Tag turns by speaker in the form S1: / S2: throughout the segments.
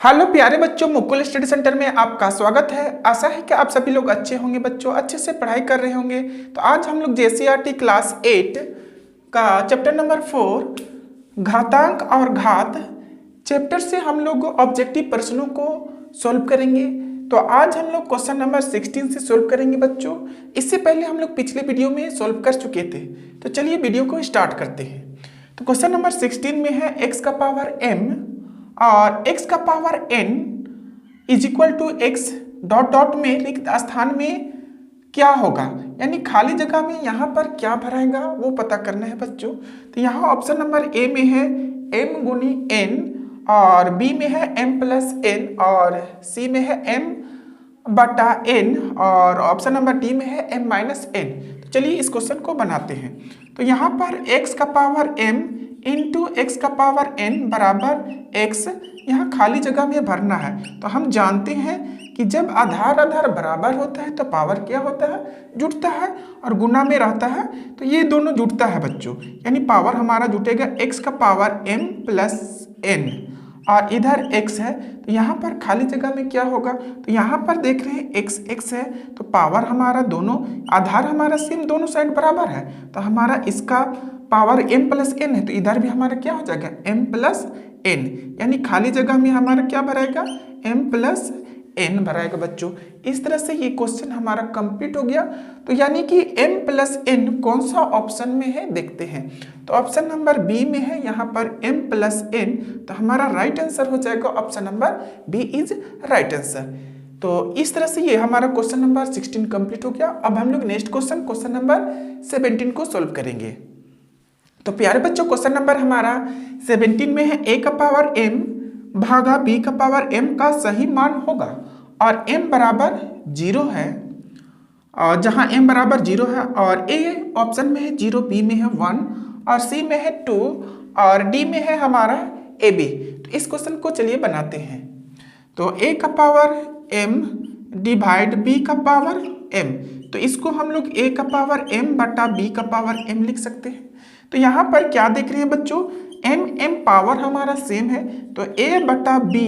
S1: Hello प्यारे बच्चों, Mukul study centre में आपका स्वागत है। आशा है कि आप सभी लोग अच्छे होंगे, बच्चों अच्छे से पढ़ाई कर रहे होंगे। तो आज हम लोग जेसीईआरटी क्लास 8 का चैप्टर नंबर 4 घातांक और घात चैप्टर से हम लोग ऑब्जेक्टिव प्रश्नों को सॉल्व करेंगे। तो आज हम लोग क्वेश्चन नंबर 16 से सॉल्व करेंगे बच्चों। इससे पहले हम लोग पिछले वीडियो में सॉल्व कर चुके थे। तो चलिए वीडियो को स्टार्ट करते हैं। तो क्वेश्चन नंबर 16 में है x का पावर m और x का power n is equal to x dot dot में रिक्त स्थान में क्या होगा, यानी खाली जगह में यहाँ पर क्या भराएगा वो पता करना है बच्चों। तो यहाँ ऑप्शन नंबर ए में है m गुनी n और b में है m प्लस n और c में है m बटा n और ऑप्शन नंबर डी में है m माइनस n। तो चलिए इस क्वेश्चन को बनाते हैं। तो यहाँ पर x का पावर m इंटू एक्स का पावर n बराबर x यहाँ खाली जगह में भरना है। तो हम जानते हैं कि जब आधार आधार बराबर होता है तो पावर क्या होता है, जुटता है, और गुना में रहता है तो ये दोनों जुटता है बच्चों, यानी पावर हमारा जुटेगा x का पावर m प्लस n और इधर x है। तो यहाँ पर खाली जगह में क्या होगा, तो यहाँ पर देख रहे हैं x है तो पावर हमारा दोनों आधार हमारा सेम दोनों साइड बराबर है। तो हमारा इसका पावर m प्लस n है तो इधर भी हमारा क्या हो जाएगा m प्लस n, यानी खाली जगह में हमारा क्या भराएगा m प्लस n भराएगा बच्चों। इस तरह से ये क्वेश्चन हमारा कंप्लीट हो गया। तो यानी कि m प्लस n कौन सा ऑप्शन में है देखते हैं। तो ऑप्शन नंबर बी में है यहाँ पर m प्लस n, तो हमारा राइट आंसर हो जाएगा option number B is right answer. तो इस तरह से ये हमारा क्वेश्चन नंबर 16 कंप्लीट हो गया। अब हम लोग नेक्स्ट क्वेश्चन नंबर 17 को सोल्व करेंगे। तो प्यारे बच्चों क्वेश्चन नंबर हमारा 17 में है a का पावर m भागा b का पावर m का सही मान होगा और m बराबर 0 है, और जहां m बराबर 0 है और a ऑप्शन में है 0, b में है 1 और c में है 2 और d में है हमारा ab। तो इस क्वेश्चन को चलिए बनाते हैं। तो a का पावर m डिवाइड b का पावर m, तो इसको हम लोग a का पावर m बटा b का पावर m लिख सकते हैं। तो यहाँ पर क्या देख रहे हैं बच्चों, m पावर हमारा सेम है तो a बटा b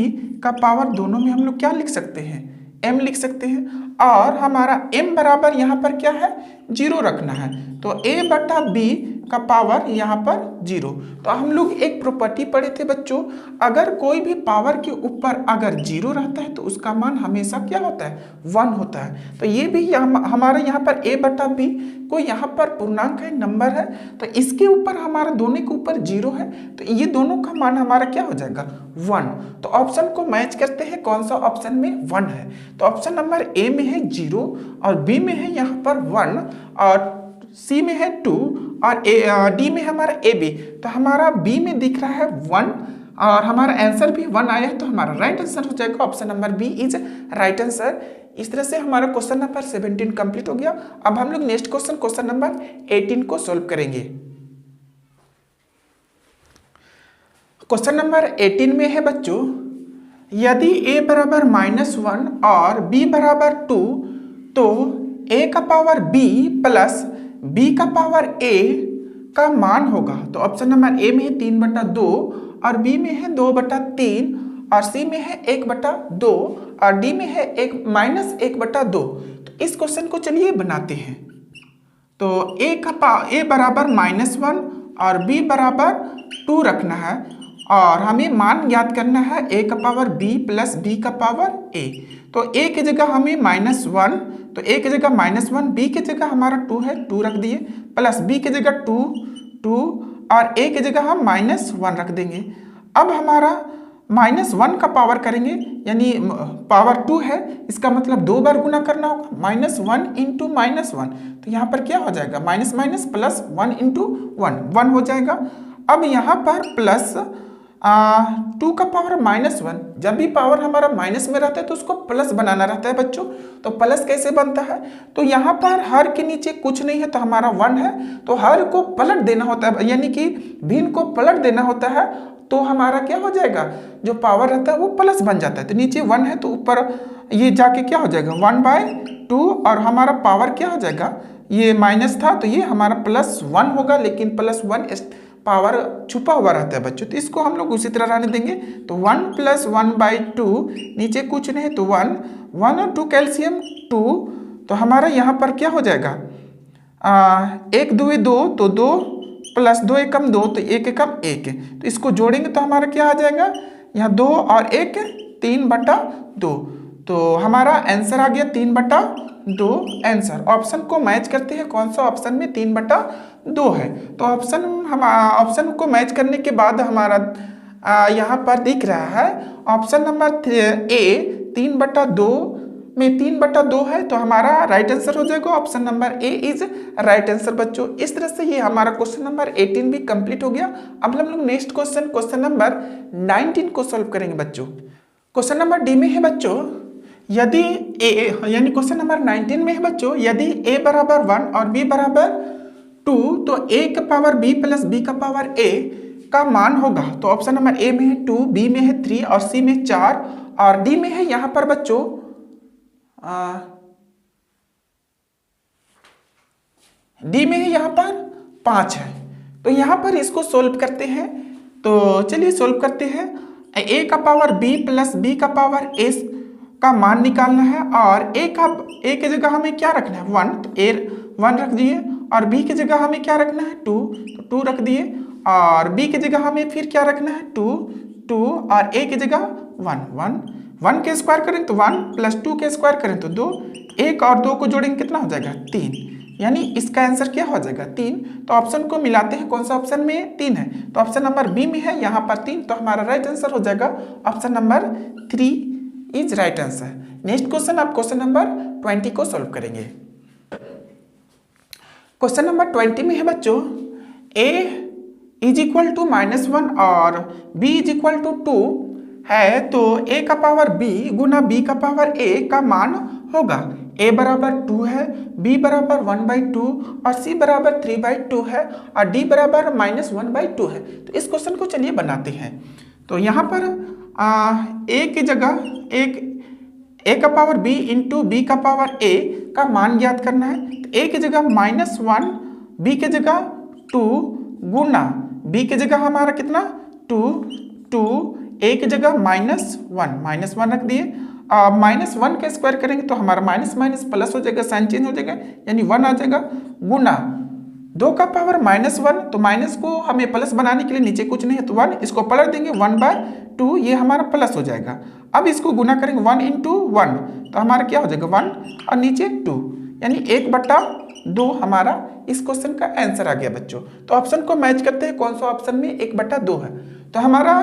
S1: का पावर दोनों में हम लोग क्या लिख सकते हैं, m लिख सकते हैं, और हमारा m बराबर यहाँ पर क्या है 0 रखना है। तो a बटा b का पावर यहाँ पर 0। तो हम लोग एक प्रॉपर्टी पढ़े थे बच्चों, अगर कोई भी पावर के ऊपर अगर 0 रहता है तो उसका मान हमेशा क्या होता है 1 होता है। तो ये भी हमारा यहाँ पर a बटा b को यहाँ पर पूर्णांक है, नंबर है, तो इसके ऊपर हमारा दोनों के ऊपर 0 है तो ये दोनों का मान हमारा क्या हो जाएगा 1। तो ऑप्शन को मैच करते हैं, कौन सा ऑप्शन में 1 है। तो ऑप्शन नंबर ए में है 0 और बी में है यहाँ पर 1 और सी में है 2 और डी में हमारा ए बी। तो हमारा बी में दिख रहा है 1 और हमारा आंसर भी 1 आया है, तो हमारा राइट आंसर हो जाएगा option number B is right answer. इस तरह से हमारा क्वेश्चन नंबर 17 कंप्लीट हो गया। अब हम लोग नेक्स्ट क्वेश्चन नंबर 18 को सॉल्व करेंगे। क्वेश्चन नंबर 18 में है बच्चों, यदि a बराबर -1 और b बराबर 2 तो a का पावर b प्लस b का पावर a का मान होगा। तो ऑप्शन नंबर ए में है 3/2 और b में है 2/3 और c में है 1/2 और d में है -1/2। तो इस क्वेश्चन को चलिए बनाते हैं। तो a बराबर -1 और b बराबर 2 रखना है और हमें मान याद करना है a का पावर b प्लस b का पावर a। तो a की जगह हमें -1, तो a की जगह -1, b की जगह हमारा 2 है 2 रख दिए, प्लस b की जगह 2 और a की जगह हम -1 रख देंगे। अब हमारा -1 का पावर करेंगे, यानी पावर 2 है, इसका मतलब 2 बार गुना करना होगा, -1 इंटू -1। तो यहाँ पर क्या हो जाएगा माइनस माइनस प्लस 1 इंटू 1 हो जाएगा। अब यहाँ पर प्लस 2 का पावर -1, जब भी पावर हमारा माइनस में रहता है तो उसको प्लस बनाना रहता है बच्चों। तो प्लस कैसे बनता है, तो यहाँ पर हर के नीचे कुछ नहीं है तो हमारा 1 है, तो हर को पलट देना होता है, यानी कि भिन्न को पलट देना होता है। तो हमारा क्या हो जाएगा, जो पावर रहता है वो प्लस बन जाता है। तो नीचे 1 है तो ऊपर ये जाके क्या हो जाएगा 1/2 और हमारा पावर क्या हो जाएगा, ये माइनस था तो ये हमारा +1 होगा, लेकिन +1 पावर छुपा हुआ रहता है बच्चों, तो इसको हम लोग उसी तरह रहने देंगे। तो 1 + 1/2, नीचे कुछ नहीं तो 1, 1 और 2 कैल्शियम 2, तो हमारा यहाँ पर क्या हो जाएगा, 1 2 2, तो 2 + 2 एकम 2, तो 1 एकम 1, तो इसको जोड़ेंगे तो हमारा क्या आ जाएगा, यहाँ 2 और 1 3/2, तो हमारा आंसर आ गया 3/2 आंसर। ऑप्शन को मैच करते हैं, कौन सा ऑप्शन में 3/2 है। तो ऑप्शन को मैच करने के बाद हमारा यहाँ पर दिख रहा है ऑप्शन नंबर ए 3/2 में 3/2 है, तो हमारा राइट आंसर हो जाएगा option number A is right answer बच्चों। इस तरह से ये हमारा क्वेश्चन नंबर 18 भी कंप्लीट हो गया। अब हम लोग नेक्स्ट क्वेश्चन नंबर 19 को सॉल्व करेंगे बच्चों। क्वेश्चन नंबर डी में है बच्चों, यदि ए यानी क्वेश्चन नंबर 19 में है बच्चों, यदि a बराबर 1 और b बराबर 2, तो a का पावर b प्लस b का पावर a का मान होगा। तो ऑप्शन नंबर ए में है 2, b में है 3 और c में 4 और d में है यहाँ पर बच्चों d में है यहाँ पर 5 है। तो यहाँ पर इसको सोल्व करते हैं, तो चलिए सोल्व करते हैं। a का पावर b प्लस b का पावर a का मान निकालना है और a के जगह हमें क्या रखना है 1, तो a 1 रख दिए और b की जगह हमें क्या रखना है 2, तो 2 रख दिए और b की जगह हमें फिर क्या रखना है 2 और a की जगह 1 के स्क्वायर करें तो 1 + 2 के स्क्वायर करें तो 2, 1 और 2 को जोड़ेंगे कितना हो जाएगा 3, यानी इसका आंसर क्या हो जाएगा 3। तो ऑप्शन को मिलाते हैं, कौन सा ऑप्शन में 3 है, तो ऑप्शन नंबर बी में है यहाँ पर 3, तो हमारा राइट आंसर हो जाएगा option number 3 is right answer. Next question आप क्वेश्चन नंबर 20 को सॉल्व करेंगे। क्वेश्चन नंबर 20 में है बच्चों, a = -1 और b = 2 है, तो a का पावर b गुना b का पावर a का मान होगा। a बराबर 2 है, b बराबर 1/2 और c बराबर 3/2 है और d बराबर -1/2 है। तो इस क्वेश्चन को चलिए बनाते हैं। तो यहाँ पर a की जगह a का पावर b इंटू b का पावर a का मान ज्ञात करना है। तो a की जगह -1, b की जगह 2 गुना b की जगह हमारा कितना 2, a की जगह -1 रख दिए। -1 के स्क्वायर करेंगे तो हमारा माइनस प्लस हो जाएगा, साइन चेंज हो जाएगा यानी 1 आ जाएगा, गुना 2 का पावर -1, तो माइनस को हमें प्लस बनाने के लिए नीचे कुछ नहीं है तो 1, इसको पलट देंगे 1/2, ये हमारा प्लस हो जाएगा। अब इसको गुना करेंगे 1 × 1, तो हमारा क्या हो जाएगा 1 और नीचे 2, यानी 1/2 हमारा इस क्वेश्चन का आंसर आ गया बच्चों। तो ऑप्शन को मैच करते हैं, कौन सा ऑप्शन में 1/2 है, तो हमारा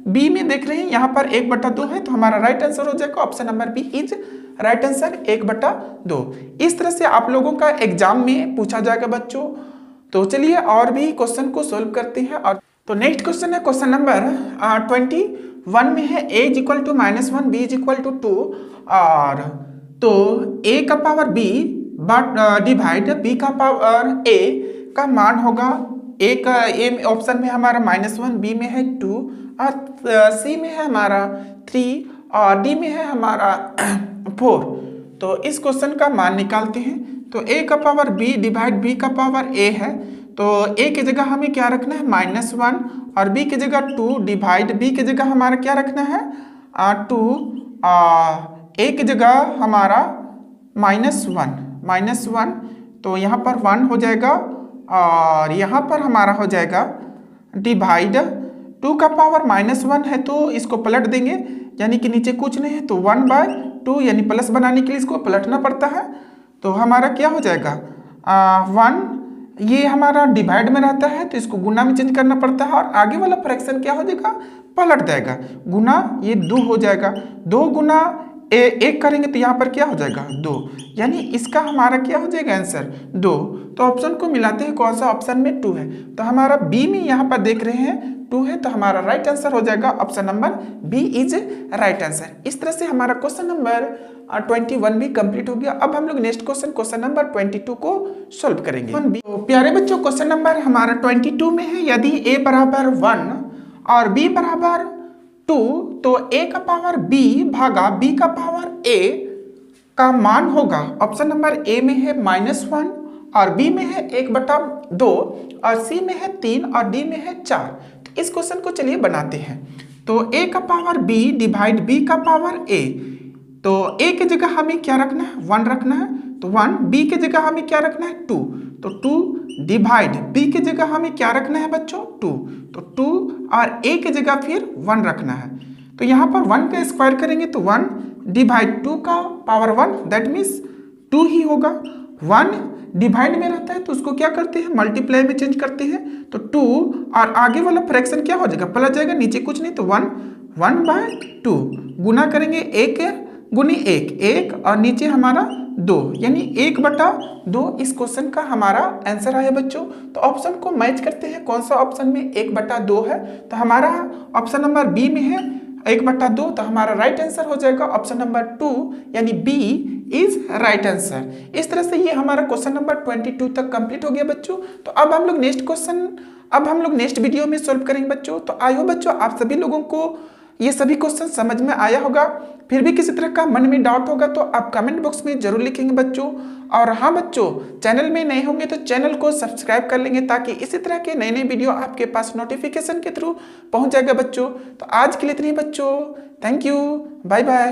S1: बी में देख रहे हैं यहाँ पर 1/2 है, तो हमारा राइट आंसर हो जाएगा option number B is right answer 1/2। इस तरह से आप लोगों का एग्जाम में पूछा जाएगा बच्चों। तो चलिए और भी क्वेश्चन को सोल्व करते हैं। और तो नेक्स्ट क्वेश्चन है क्वेश्चन नंबर 21 में है a = -1 b = 2 और तो a का पावर b डिवाइड b का पावर a का मान होगा। a का a ऑप्शन में हमारा -1, b में है 2 और c में है हमारा 3 और d में है हमारा 4। तो इस क्वेश्चन का मान निकालते हैं। तो a का पावर b डिवाइड b का पावर a है, तो a की जगह हमें क्या रखना है -1 और b की जगह 2 डिवाइड b की जगह हमारा क्या रखना है 2 a की जगह हमारा -1, तो यहाँ पर 1 हो जाएगा और यहाँ पर हमारा हो जाएगा डिवाइड 2 का पावर -1 है तो इसको पलट देंगे, यानी कि नीचे कुछ नहीं है तो 1/2, यानी प्लस बनाने के लिए इसको पलटना पड़ता है। तो हमारा क्या हो जाएगा 1, ये हमारा डिवाइड में रहता है तो इसको गुना में चेंज करना पड़ता है और आगे वाला फ्रैक्शन क्या हो जाएगा पलट जाएगा, गुना ये 2 हो जाएगा। 2 गुना 1 करेंगे तो यहाँ पर क्या हो जाएगा 2, यानी इसका हमारा क्या हो जाएगा आंसर 2। तो ऑप्शन को मिलाते हैं, कौन सा ऑप्शन में 2 है, तो हमारा बी में यहाँ पर देख रहे हैं 2 है, तो हमारा राइट आंसर हो जाएगा option number B is right answer. इस तरह से हमारा क्वेश्चन नंबर 21 भी कंप्लीट हो गया। अब हम लोग नेक्स्ट क्वेश्चन नंबर 22 को सॉल्व करेंगे। तो प्यारे बच्चों क्वेश्चन नंबर हमारा 22 में है, यदि a बराबर 1 और b बराबर 2 तो a का पावर b भागा b का पावर a का मान होगा। ऑप्शन नंबर ए में है -1 और बी में है 1/2 और सी में है 3 और डी में है 4। तो इस क्वेश्चन को चलिए बनाते हैं। तो a का पावर b डिवाइड b का पावर a। तो a की जगह हमें क्या रखना है, 1 रखना है, तो 1। b की जगह हमें क्या रखना है, 2, तो 2 डिवाइड b की जगह हमें क्या रखना है बच्चों, 2, तो 2 और a की जगह फिर 1 रखना है। तो यहाँ पर 1 का स्क्वायर करेंगे तो 1 डिवाइड 2 का पावर 1 दैट मीन्स 2 ही होगा। 1 डिवाइड में रहता है तो उसको क्या करते हैं, मल्टीप्लाई में चेंज करते हैं, तो 2 और आगे वाला फ्रैक्शन क्या हो जाएगा, प्लस जाएगा, नीचे कुछ नहीं तो 1/2 गुना करेंगे 1 गुनी 1 और नीचे हमारा 2 यानी 1/2 इस क्वेश्चन का हमारा आंसर आया बच्चों। तो ऑप्शन को मैच करते हैं, कौन सा ऑप्शन में 1/2 है, तो हमारा ऑप्शन नंबर बी में है 1/2, तो हमारा राइट आंसर हो जाएगा ऑप्शन नंबर 2 यानी बी इज राइट आंसर। इस तरह से ये हमारा क्वेश्चन नंबर 22 तक कंप्लीट हो गया बच्चों। तो अब हम लोग नेक्स्ट वीडियो में सॉल्व करेंगे बच्चों। तो आई होप बच्चों आप सभी लोगों को ये सभी क्वेश्चन समझ में आया होगा। फिर भी किसी तरह का मन में डाउट होगा तो आप कमेंट बॉक्स में जरूर लिखेंगे बच्चों। और हाँ बच्चों, चैनल में नए होंगे तो चैनल को सब्सक्राइब कर लेंगे ताकि इसी तरह के नए वीडियो आपके पास नोटिफिकेशन के थ्रू पहुंच जाएगा बच्चों। तो आज के लिए इतना ही बच्चों, थैंक यू, बाय बाय।